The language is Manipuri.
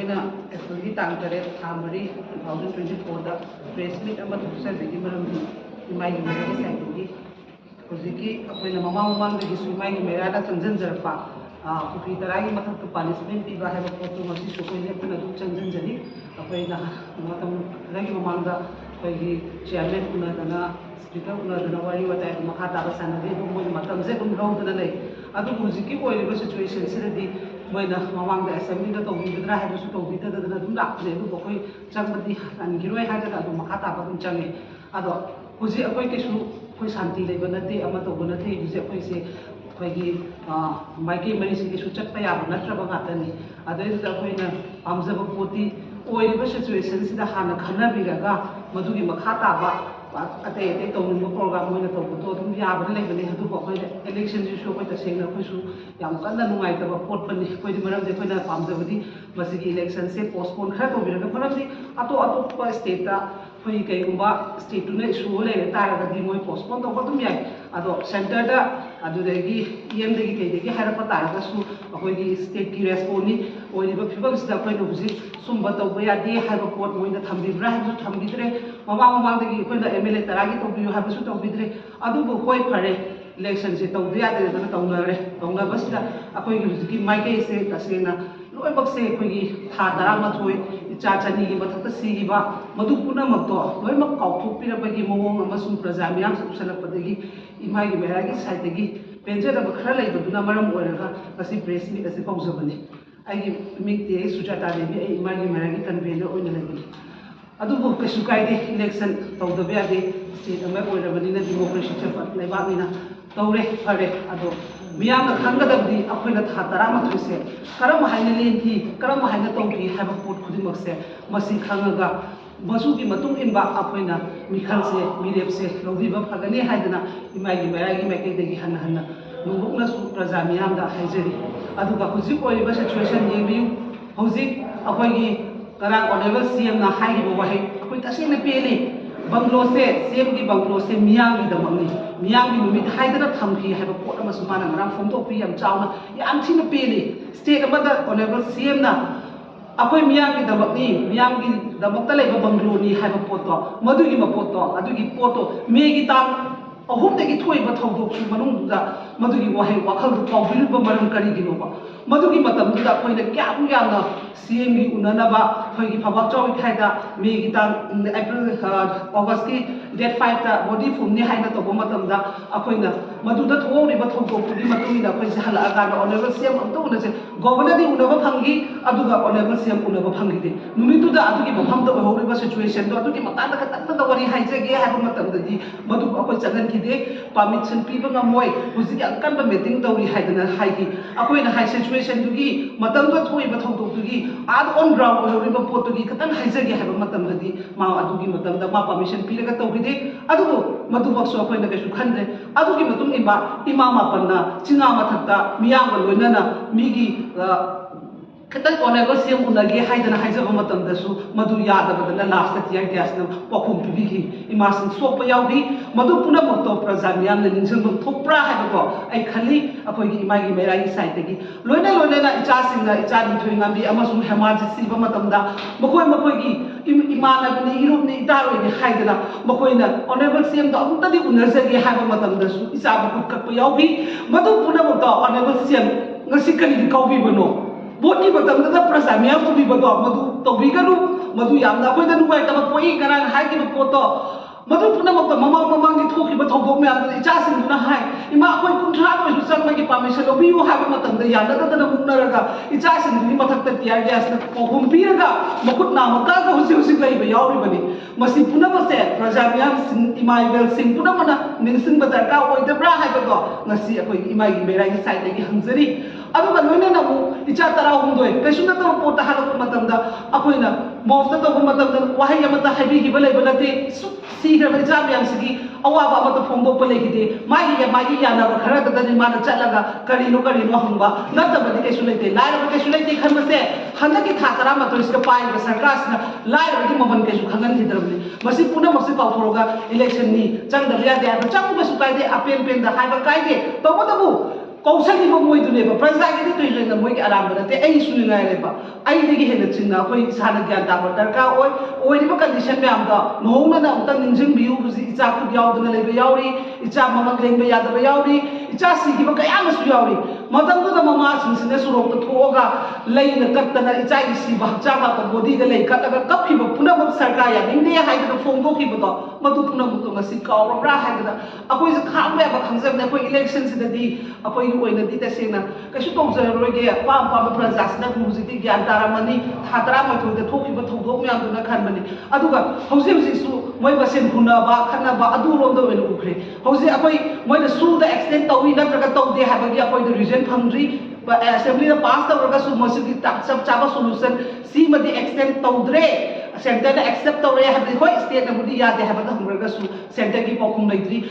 ꯑꯩꯈꯣꯏꯅ ꯑꯦꯄ꯭ꯔꯤꯜꯒꯤ ꯇꯥꯡ 8 ꯊꯥ 4 2024ꯗ ꯄ꯭ꯔꯦꯁ ꯃꯤꯠ ꯑꯃ ꯊꯣꯛꯆꯕꯒꯤ ꯃꯔꯝꯗꯤ ꯏꯃꯥꯏꯒꯤ ꯃꯦꯔꯥꯒꯤ ꯁꯥꯏꯠꯇꯒꯤ ꯍꯧꯖꯤꯛꯀꯤ ꯑꯩꯈꯣꯏꯅ ꯃꯃꯥꯡꯗꯒꯤꯁꯨ ꯏꯃꯥꯏꯒꯤ ꯃꯦꯔꯥꯗ ꯆꯪꯁꯤꯟꯖꯔꯛꯄ ꯀꯣꯄꯤ 10ꯒꯤ ꯃꯊꯛꯇ ꯄꯥꯅꯤꯁꯃꯦꯟ ꯄꯤꯕ ꯍꯥꯏꯕ ꯄꯣꯠꯇꯨ ꯉꯁꯤꯁꯨ ꯑꯩꯈꯣꯏ ꯂꯦꯞꯇꯅ ꯑꯗꯨꯝ ꯆꯪꯁꯤꯟꯖꯔꯤ ꯑꯩꯈꯣꯏꯅ ꯃꯇꯝ ꯈꯔꯒꯤ ꯃꯃꯥꯡꯗ ꯑꯩꯈꯣꯏꯒꯤ ꯆꯤꯌꯔꯃꯦꯟ ꯎꯅꯗꯅ ꯁ꯭ꯄꯤꯀꯔ ꯎꯅꯗꯅ ꯋꯥꯔꯤ ꯋꯥꯇꯥꯏ ꯑꯗꯨꯝ ꯃꯈꯥ ꯇꯥꯕ ꯁꯥꯟꯅꯔꯤ ꯑꯗꯨꯝ ꯃꯣꯏꯅ ꯃꯇꯝꯁꯦ ꯑꯗꯨꯝ ꯂꯧꯗꯅ ꯂꯩ ꯑꯗꯨꯕꯨ ꯍꯧꯖꯤꯛꯀꯤ ꯑꯣꯏꯔꯤꯕ ꯁꯤꯆꯨꯋꯦꯁꯟꯁꯤꯗꯗꯤ ꯃꯣꯏꯅ ꯃꯃꯥꯡꯗ ꯑꯦꯁꯦꯝꯕ꯭ꯂꯤꯗ ꯇꯧꯕꯤꯒꯗ꯭ꯔꯥ ꯍꯥꯏꯕꯁꯨ ꯇꯧꯕꯤꯗꯗꯅ ꯑꯗꯨꯝ ꯂꯥꯛꯄꯅꯦ ꯑꯗꯨꯕꯨ ꯑꯩꯈꯣꯏ ꯆꯪꯕꯗꯤ ꯍꯟꯈꯤꯔꯣꯏ ꯍꯥꯏꯗꯅ ꯑꯗꯨꯝ ꯃꯈꯥ ꯇꯥꯕ ꯑꯗꯨꯝ ꯆꯪꯉꯦ ꯑꯗꯣ ꯍꯧꯖꯤꯛ ꯑꯩꯈꯣꯏ ꯀꯩꯁꯨ ꯑꯩꯈꯣꯏ ꯁꯥꯟꯇꯤ ꯂꯩꯕ ꯅꯠꯇꯦ ꯑꯃ ꯇꯧꯕ ꯅꯠꯇꯦ ꯍꯧꯖꯤꯛ ꯑꯩꯈꯣꯏꯁꯦ ꯑꯩꯈꯣꯏꯒꯤ ꯃꯥꯏꯀꯩ ꯃꯔꯤꯁꯤ ꯀꯩꯁꯨ ꯆꯠꯄ ꯌꯥꯕ ꯅꯠꯇ꯭ꯔꯕ ꯉꯥꯛꯇꯅꯤ ꯑꯗꯨꯏꯗꯨꯗ ꯑꯩꯈꯣꯏꯅ ꯄꯥꯝꯖꯕ ꯄꯣꯠꯇꯤ ꯑꯣꯏꯔꯤꯕ ꯁꯤꯆꯨꯋꯦꯁꯟꯁꯤꯗ ꯍꯥꯟꯅ ꯈꯟꯅꯕꯤꯔꯒ ꯃꯗꯨꯒꯤ ꯃꯈꯥ ꯇꯥꯕ ꯑꯇꯩ ꯑꯇꯩ ꯇꯧꯅꯤꯡꯕ ꯄ꯭ꯔꯣꯒ꯭ꯔꯥꯝ ꯑꯣꯏꯅ ꯇꯧꯕꯗꯣ ꯑꯗꯨꯝ ꯌꯥꯕꯅ ꯂꯩꯕꯅꯤ ꯑꯗꯨꯕꯨ ꯑꯩꯈꯣꯏꯅ ꯏꯂꯦꯛꯁꯟꯁꯤꯁꯨ ꯑꯩꯈꯣꯏ ꯇꯁꯦꯡꯅ ꯑꯩꯈꯣꯏꯁꯨ ꯌꯥꯝ ꯀꯟꯅ ꯅꯨꯡꯉꯥꯏꯇꯕ ꯄꯣꯠꯄꯅꯤ ꯑꯩꯈꯣꯏꯗꯤ ꯃꯔꯝꯗꯤ ꯑꯩꯈꯣꯏꯅ ꯄꯥꯝꯖꯕꯗꯤ ꯃꯁꯤꯒꯤ ꯏꯂꯦꯛꯁꯟꯁꯦ ꯄꯣꯁꯄꯣꯟ ꯈꯔ ꯇꯧꯕꯤꯔꯒ ꯃꯔꯝꯗꯤ ꯑꯇꯣꯞꯄ ꯁ꯭ꯇꯦꯠꯇ ꯑꯩꯈꯣꯏ ꯀꯩꯒꯨꯝꯕ ꯁ꯭ꯇꯦꯠꯇꯨꯅ ꯏꯁꯨ ꯂꯩꯔ ꯇꯥꯔꯒꯗꯤ ꯃꯣꯏ ꯄꯣꯁꯄꯣꯟ ꯇꯧꯕ ꯑꯗꯨꯝ ꯌꯥꯏ ꯑꯗꯣ ꯁꯦꯟꯇꯔꯗ ꯑꯗꯨꯗꯒꯤ EMꯗꯒꯤ ꯀꯩꯗꯒꯤ ꯍꯥꯏꯔꯛꯄ ꯇꯥꯔꯒꯁꯨ ꯑꯩꯈꯣꯏꯒꯤ ꯁ꯭ꯇꯦꯠꯀꯤ ꯔꯦꯁꯄꯣꯟꯅꯤ ꯑꯣꯏꯔꯤꯕ ꯐꯤꯕꯝꯁꯤꯗ ꯑꯩꯈꯣꯏꯅ ꯍꯧꯖꯤꯛ ꯁꯨꯝꯕ ꯇꯧꯕ ꯌꯥꯗꯦ ꯍꯥꯏꯕ ꯄꯣꯠ ꯃꯣꯏꯅ ꯊꯝꯕꯤꯕ꯭ꯔꯥ ꯍꯥꯏꯕꯁꯨ ꯊꯝꯕꯤꯗ꯭ꯔꯦ ꯃꯃꯥꯡꯗꯒꯤ ꯑꯩꯈꯣꯏꯅ MLA 10ꯒꯤ ꯇꯧꯕꯤꯌꯨ ꯍꯥꯏꯕꯁꯨ ꯇꯧꯕꯤꯗ꯭ꯔꯦ ꯑꯗꯨꯕꯨ ꯍꯣꯏ ꯐꯔꯦ ꯏꯂꯦꯛꯁꯟꯁꯦ ꯇꯧꯗ ꯌꯥꯗꯦꯗꯅ ꯇꯧꯅꯔꯦ ꯇꯧꯅꯕꯁꯤꯗ ꯑꯩꯈꯣꯏꯒꯤ ꯍꯧꯖꯤꯛꯀꯤ ꯃꯥꯏꯀꯩꯁꯦ ꯇꯁꯦꯡꯅ ꯂꯣꯏꯅꯃꯛꯁꯦ ꯑꯩꯈꯣꯏꯒꯤ ꯊꯥ 11 ꯏꯆꯥ ꯆꯅꯤꯒꯤ ꯃꯊꯛꯇ ꯁꯤꯈꯤꯕ ꯃꯗꯨ ꯄꯨꯝꯅꯃꯛꯇꯣ ꯂꯣꯏꯅꯃꯛ ꯀꯥꯎꯊꯣꯛꯄꯤꯔꯕꯒꯤ ꯃꯑꯣꯡ ꯑꯃꯁꯨꯡ ꯄ꯭ꯔꯖꯥ ꯃꯤꯌꯥꯝꯁꯨ ꯎꯁꯜꯂꯛꯄꯗꯒꯤ ꯏꯃꯥꯒꯤ ꯃꯦꯔꯥꯒꯤ ꯁꯥꯏꯠꯇꯒꯤ ꯄꯦꯟꯖꯗꯕ ꯈꯔ ꯂꯩꯕꯗꯨꯅ ꯃꯔꯝ ꯑꯣꯏꯔꯒ ꯉꯁꯤ ꯄ꯭ꯔꯦꯁ ꯃꯤꯠ ꯑꯁꯤ ꯀꯧꯖꯕꯅꯤ ꯑꯩꯒꯤ ꯃꯤꯡꯗꯤ ꯁꯨꯖꯥꯇꯥ ꯗꯦꯕꯤ ꯑꯩ ꯏꯃꯥꯒꯤ ꯃꯦꯔꯥꯒꯤ ꯀꯟꯚꯦꯅꯔ ꯑꯣꯏꯅ ꯂꯩꯕꯅꯤ ꯑꯗꯨꯕꯨ ꯀꯩꯁꯨ ꯀꯥꯏꯗꯦ ꯏꯂꯦꯛꯁꯟ ꯇꯧꯗꯕ ꯌꯥꯗꯦ ꯁ꯭ꯇꯦꯠ ꯑꯃ ꯑꯣꯏꯔꯕꯅꯤꯅ ꯗꯤꯃꯣꯀ꯭ꯔꯦꯁꯤ ꯆꯠꯄ ꯂꯩꯕꯥꯛꯅꯤꯅ ꯇꯧꯔꯦ ꯐꯔꯦ ꯑꯗꯣ ꯃꯤꯌꯥꯝꯅ ꯈꯪꯒꯗꯕꯗꯤ ꯑꯩꯈꯣꯏꯅ ꯊꯥ 11ꯁꯦ ꯀꯔꯝ ꯍꯥꯏꯅ ꯂꯦꯟꯈꯤ ꯀꯔꯝ ꯍꯥꯏꯅ ꯇꯧꯈꯤ ꯍꯥꯏꯕ ꯄꯣꯠ ꯈꯨꯗꯤꯡꯃꯛꯁꯦ ꯃꯁꯤ ꯈꯪꯉꯒ ꯃꯁꯨꯒꯤ ꯃꯇꯨꯡ ꯏꯟꯕ ꯑꯩꯈꯣꯏꯅ ꯃꯤꯈꯜꯁꯦ ꯃꯤꯔꯦꯞꯁꯦ ꯂꯧꯕꯤꯕ ꯐꯒꯅꯤ ꯍꯥꯏꯗꯅ ꯏꯃꯥꯒꯤ ꯃꯦꯔꯥꯒꯤ ꯃꯥꯏꯀꯩꯗꯒꯤ ꯍꯟꯅ ꯅꯣꯡꯂꯨꯛꯅꯁꯨ ꯄ꯭ꯔꯖꯥ ꯃꯤꯌꯥꯝꯗ ꯍꯥꯏꯖꯔꯤ ꯑꯗꯨꯒ ꯍꯧꯖꯤꯛ ꯑꯣꯏꯔꯤꯕ ꯁꯤꯆꯨꯋꯦꯁꯟ ꯌꯦꯡꯕꯤꯌꯨ ꯍꯧꯖꯤꯛ ꯑꯩꯈꯣꯏꯒꯤ ꯑꯣꯅꯔꯦꯕꯜ CMꯅ ꯍꯥꯏꯈꯤꯕ ꯋꯥꯍꯩ ꯑꯩꯈꯣই ꯇꯁꯦꯡꯅ ꯄꯦꯜꯂꯤ ꯕꯪꯒ꯭ꯂꯣꯁꯦ CMꯒꯤ ꯕꯪꯒ꯭ꯂꯣꯁꯦ ꯃꯤꯌꯥꯝꯒꯤꯗꯃꯛꯅꯤ ꯃꯤꯌꯥꯝꯒꯤ ꯅꯨꯃꯤꯠ ꯍꯥꯏꯗꯅ ꯊꯝꯈꯤ ꯍꯥꯏꯕ ꯄꯣꯠ ꯑꯃꯁꯨ ꯃꯥꯅ ꯉꯔꯥꯡ ꯐꯣꯡꯗꯣꯛꯄꯤ ꯌꯥꯝ ꯆꯥꯎꯅ ꯌꯥꯝ ꯊꯤꯅ ꯄꯦꯜꯂꯤ ꯁ꯭ꯇꯦꯠ ꯑꯃꯗ ꯑꯣꯅꯔꯦꯕꯜ CMꯅ ꯑꯩꯈꯣꯏ ꯃꯤꯌꯥꯝꯒꯤꯗꯃꯛꯅꯤ ꯃꯤꯌꯥꯝꯒꯤꯗꯃꯛꯇ ꯂꯩꯕ ꯕꯪꯒ꯭ꯂꯣꯅꯤ ꯍꯥꯏꯕ ꯄꯣꯠꯇꯣ ꯃꯗꯨꯒꯤ ꯃꯄꯣꯠꯇꯣ ꯑꯗꯨꯒꯤ ꯄꯣꯠꯇꯣ ꯃꯦꯒꯤ ꯇꯥꯡ 3ꯗꯒꯤ ꯊꯣꯛꯏꯕ ꯊꯧꯗꯣꯛꯁꯨ ꯃꯅꯨꯡꯗꯨꯗ ꯃꯗꯨꯒꯤ ꯋꯥꯍꯩ ꯋꯥꯈꯜꯗꯨ ꯀꯥꯎꯕꯤꯔꯤꯕ ꯃꯔꯝ ꯀꯔꯤꯒꯤꯅꯣꯕ ꯃꯗꯨꯒꯤ ꯃꯇꯝꯗꯨꯗ ꯑꯩꯈꯣꯏꯅ ꯀꯌꯥꯃꯨꯛ ꯌꯥꯝꯅ CMꯒꯤ ꯎꯅꯅꯕ ꯑꯩꯈꯣꯏꯒꯤ ꯐꯕꯥꯛ ꯆꯥꯎꯏꯈꯥꯏꯗ ꯃꯦꯒꯤ ꯇꯥꯡ ꯑꯣꯒꯁꯀꯤ ꯗꯦꯠ 5ꯗ ꯕꯣꯗꯤ ꯐꯣꯔꯝꯅꯤ ꯍꯥꯏꯅ ꯇꯧꯕ ꯃꯇꯝꯗ ꯑꯩꯈꯣꯏꯅ ꯃꯗꯨꯗ ꯊꯣꯛꯍꯧꯔꯤꯕ ꯊꯧꯗꯣꯛꯇꯨꯒꯤ ꯃꯇꯨꯡ ꯏꯟꯅ ꯑꯩꯈꯣꯏꯁꯦ ꯍꯜꯂꯛꯑꯀꯥꯟꯗ ꯑꯣꯅꯔꯦꯕꯜ CM ꯑꯝꯇ ꯎꯅꯁꯦ ꯒꯣꯚꯔꯅꯔꯗꯤ ꯎꯅꯕ ꯐꯪꯈꯤ ꯑꯗꯨꯒ ꯑꯣꯅꯔꯦꯕꯜ CM ꯎꯅꯕ ꯐꯪꯈꯤꯗꯦ ꯅꯨꯃꯤꯠꯇꯨꯗ ꯑꯗꯨꯒꯤ ꯃꯐꯝꯗ ꯑꯣꯏꯍꯧꯔꯤꯕ ꯁꯤꯆꯨꯋꯦꯁꯟꯗꯣ ꯑꯗꯨꯒꯤ ꯃꯇꯥꯡꯗ ꯈꯤꯇꯪꯗ ꯋꯥꯔꯤ ꯍꯥꯏꯖꯒꯦ ꯍꯥꯏꯕ ꯃꯇꯝꯗꯗꯤ ꯃꯗꯨ ꯑꯩꯈꯣꯏ ꯆꯠꯍꯟꯈꯤꯗꯦ ꯄꯥꯔꯃꯤꯁꯟ ꯄꯤꯕ ꯉꯝꯃꯣꯏ ꯍꯧꯖꯤꯛ ꯌꯥꯝ ꯀꯟꯕ ꯃꯤꯇꯤꯡ ꯇꯧꯔꯤ ꯍꯥꯏꯗꯅ ꯍꯥꯏꯈꯤ ꯑꯩꯈꯣꯏꯅ ꯍꯥꯏ ꯁꯤꯆꯨꯋꯦꯁꯟꯗꯨꯒꯤ ꯃꯇꯝꯗꯨꯗ ꯊꯣꯛꯏꯕ ꯊꯧꯗꯣꯛꯇꯨꯒꯤ ꯑꯣꯟ ꯒ꯭ꯔꯥꯎꯟ ꯑꯣꯏꯍꯧꯔꯤꯕ ꯄꯣꯠꯇꯨꯒꯤ ꯈꯤꯇꯪ ꯍꯥꯏꯖꯒꯦ ꯍꯥꯏꯕ ꯃꯇꯝꯗꯗꯤ ꯃꯥ ꯑꯗꯨꯒꯤ ꯃꯇꯝꯗ ꯃꯥ ꯄꯥꯔꯃꯤꯁꯟ ꯄꯤꯔꯒ ꯇꯧꯈꯤꯗꯦ ꯑꯗꯨꯕꯨ ꯃꯗꯨꯃꯛꯁꯨ ꯑꯩꯈꯣꯏꯅ ꯀꯩꯁꯨ ꯈꯟꯗ꯭ꯔꯦ ꯑꯗꯨꯒꯤ ꯃꯇꯨꯡ ꯏꯟꯕ ꯏꯃꯥ ꯃꯥꯄꯟꯅ ꯆꯤꯉꯥ ꯃꯊꯛꯇ ꯃꯤꯌꯥꯝꯒ ꯂꯣꯏꯅꯅ ꯃꯤꯒꯤ खतन ऑनरेबल सीएम उनगे हाइदना हाइजबा मतमदसु मधु यादबदना लास्ट टियर ग्यासना पखुम पिबिखि इमासिन सोप याउबि मधु पुना मक्तो प्रजा मियामना निंजंग थोप्रा हाइबको ai khali अखोइगी इमागी मेरागी साइडगी लोइना लोइना इचा सिंगा इचा निथुइ ngambi amasum hemaji siba matamda मखोइ मखोइगी इमानबनि इरुबनि इतारोइनि हाइदना मखोइना ऑनरेबल सीएम द अमुतदि उनजगे हाइबा मतमदसु इचा बखुत कप याउबि मधु पुना मक्तो honourable CM ngasi kani kaubi bano बोटी मतमदा प्रजा मियाम तुबिबदो मधु तौबिगनु मधु यामना अखोइदा नुवाइतबा पोइ गरान हाइगिबा पोतो मधु पुनमक ममांगी थोखिबा थौदोक म्यामदा इचासिंगुना हाइ इमा अखोइ कुंथ्रा ओइसु चंगमगी परमिशन लबियो हाइबा मतमदा यानददना मुनरगा इचासिंगुनि मथक्ता टियर ग्यासना पहुम पिरगा मकुट नामकागा हुसि हुसि लैबा याउरिबनि मसि पुनमसे प्रजा मियाम इमाइबेल सिंग पुनमना निंसिंबा दरकार ओइदब्रा हाइबदो ngasi अखोइ इमाइगी मेरागी साइडगी हंजरी अदुगा लोइना मु इचा तरा हुंदोय कैसुना तो पोता हालक मतमदा अखोइना मोफ्ता तो मतमदा वाहै अमता हाइबिगिबा लैबा नते सीग्रबा इचा म्यामसिगी अवाबा अमता फोंदोकपा लैगिदे मागी यानाबा खरददनि माना चलगा करिनो हंबा नतबदि कैसु लैते लाइरबा कैसु लैते खनबसे हनकी था तरा मतोइसका पाइबा सरकारसिना लाइरबगी मबन कैसु खंगनखिद्रबनि मसि पुनमक्सि काउथोरगा इलेक्शन नि चंगदबा यादे हाइबा चंगबसु काइदे अपेल पेंदा हाइबा काइदे तबदबु ꯀꯧꯁꯜꯂꯤꯕ ꯃꯣꯏꯗꯨꯅꯦꯕ ꯄ꯭ꯔꯖꯥꯒꯤꯗꯤ ꯇꯣꯏꯖꯣꯏꯅ ꯃꯣꯏꯒꯤ ꯑꯔꯥꯟꯕ ꯅꯠꯇꯦ ꯑꯩꯁꯨ ꯉꯥꯏꯔꯦꯕ ꯑꯩꯗꯒꯤ ꯍꯦꯟꯅ ꯆꯤꯡꯅ ꯑꯩꯈꯣꯏ ꯏꯁꯥꯅ ꯒ꯭ꯌꯥꯟ ꯇꯥꯕ ꯗꯔꯀꯥꯔ ꯑꯣꯏꯔꯤꯕ ꯀꯟꯗꯤꯁꯟ ꯃꯌꯥꯝꯗꯣ ꯅꯧꯍꯧꯅꯅ ꯑꯃꯨꯛꯇꯪ ꯅꯤꯡꯁꯤꯡꯕꯤꯌꯨ ꯍꯧꯖꯤꯛ ꯏꯆꯥ ꯈꯨꯠ ꯌꯥꯎꯗꯅ ꯂꯩꯕ ꯌꯥꯎꯔꯤ ꯏꯆꯥ ꯃꯃꯛ ꯂꯦꯡꯕ ꯌꯥꯗꯕ ꯌꯥꯎꯔꯤ ꯏꯆꯥ ꯁꯤꯈꯤꯕ ꯀꯌꯥ ꯑꯃꯁꯨ ꯌꯥꯎꯔꯤ ꯃꯇꯝꯗꯨꯗ ꯃꯃꯥꯁꯤꯡꯁꯤꯅ ꯁꯣꯔꯣꯛꯇ ꯊꯣꯛꯑꯒ ꯂꯩꯅ ꯀꯠꯇꯅ ꯏꯆꯥꯒꯤ ꯁꯤꯕ ꯍꯛꯆꯥꯡ ꯉꯥꯛꯇ ꯕꯣꯗꯤꯗ ꯂꯩ ꯀꯠꯂꯒ ꯀꯞꯈꯤꯕ ꯄꯨꯝꯅꯃꯛ ꯁꯔꯀꯥꯔ ꯌꯥꯅꯤꯡꯗꯦ ꯍꯥꯏꯗꯅ ꯐꯣꯡꯗꯣꯛꯈꯤꯕꯗꯣ ꯃꯗꯨ ꯄꯨꯝꯅꯃꯛꯇꯣ ꯉꯁꯤ ꯀꯥꯎꯔꯕ꯭ꯔꯥ ꯍꯥꯏꯕꯗ ꯑꯩꯈꯣꯏꯁꯦ ꯈꯥꯡꯕ ꯌꯥꯕ ꯈꯪꯖꯕꯅꯦ ꯑꯩꯈꯣꯏ ꯏꯂꯦꯛꯁꯟꯁꯤꯗꯗꯤ ꯑꯩꯈꯣꯏꯒꯤ ꯑꯣꯏꯅꯗꯤ ꯇꯁꯦꯡꯅ ꯀꯩꯁꯨ ꯇꯧꯖꯔꯔꯣꯏꯒꯦ ꯑꯄꯥꯝ ꯑꯄꯥꯝꯕ ꯄ꯭ꯔꯖꯥꯁꯤꯅ ꯍꯧꯖꯤꯛꯇꯤ ꯒ꯭ꯌꯥꯟ ꯇꯥꯔꯝꯃꯅꯤ ꯊꯥ 18ꯗ ꯊꯣꯛꯈꯤꯕ ꯊꯧꯗꯣꯛ ꯃꯌꯥꯝꯗꯨꯅ ꯈꯟꯕꯅꯤ ꯑꯗꯨꯒ ꯍꯧꯖꯤꯛꯁꯨ ꯃꯣꯏ ꯃꯁꯦꯟ ꯍꯨꯟꯅꯕ ꯈꯠꯅꯕ ꯑꯗꯨꯔꯣꯝꯗ ꯑꯣꯏꯅ ꯎꯈ꯭ꯔꯦ ꯍꯧꯖꯤꯛ ꯑꯩꯈꯣꯏ ꯃꯣꯏꯅ ꯁꯨꯗ ꯑꯦꯛꯁꯇꯦꯟ ꯇꯧꯏ ꯅꯠꯇ꯭ꯔꯒ ꯇꯧꯗꯦ ꯍꯥꯏꯕꯒꯤ ꯑꯩꯈꯣꯏꯗ ꯔꯤꯖꯟ ꯐꯪꯗ꯭ꯔꯤ ꯑꯦꯁꯦꯝꯕ꯭ꯂꯤꯗ ꯄꯥꯁ ꯇꯧꯔꯒꯁꯨ ꯃꯁꯤꯒꯤ ꯆꯞ ꯆꯥꯕ ꯁꯣꯂꯨꯁꯟ ꯁꯤꯃꯗꯤ ꯑꯦꯛꯁꯇꯦꯟ ꯇꯧꯗ꯭ꯔꯦ ꯁꯦꯟꯇꯔꯅ ꯑꯦꯛꯁꯦꯞ ꯇꯧꯔꯦ ꯍꯥꯏꯕꯗꯤ ꯍꯣꯏ ꯁ꯭ꯇꯦꯠꯅꯕꯨꯗꯤ ꯌꯥꯗꯦ ꯍꯥꯏꯕ ꯊꯝꯈ꯭ꯔꯒꯁꯨ ꯁꯦꯟꯇꯔꯒꯤ ꯄꯥꯎꯈꯨꯝ ꯂꯩꯇ꯭ꯔꯤ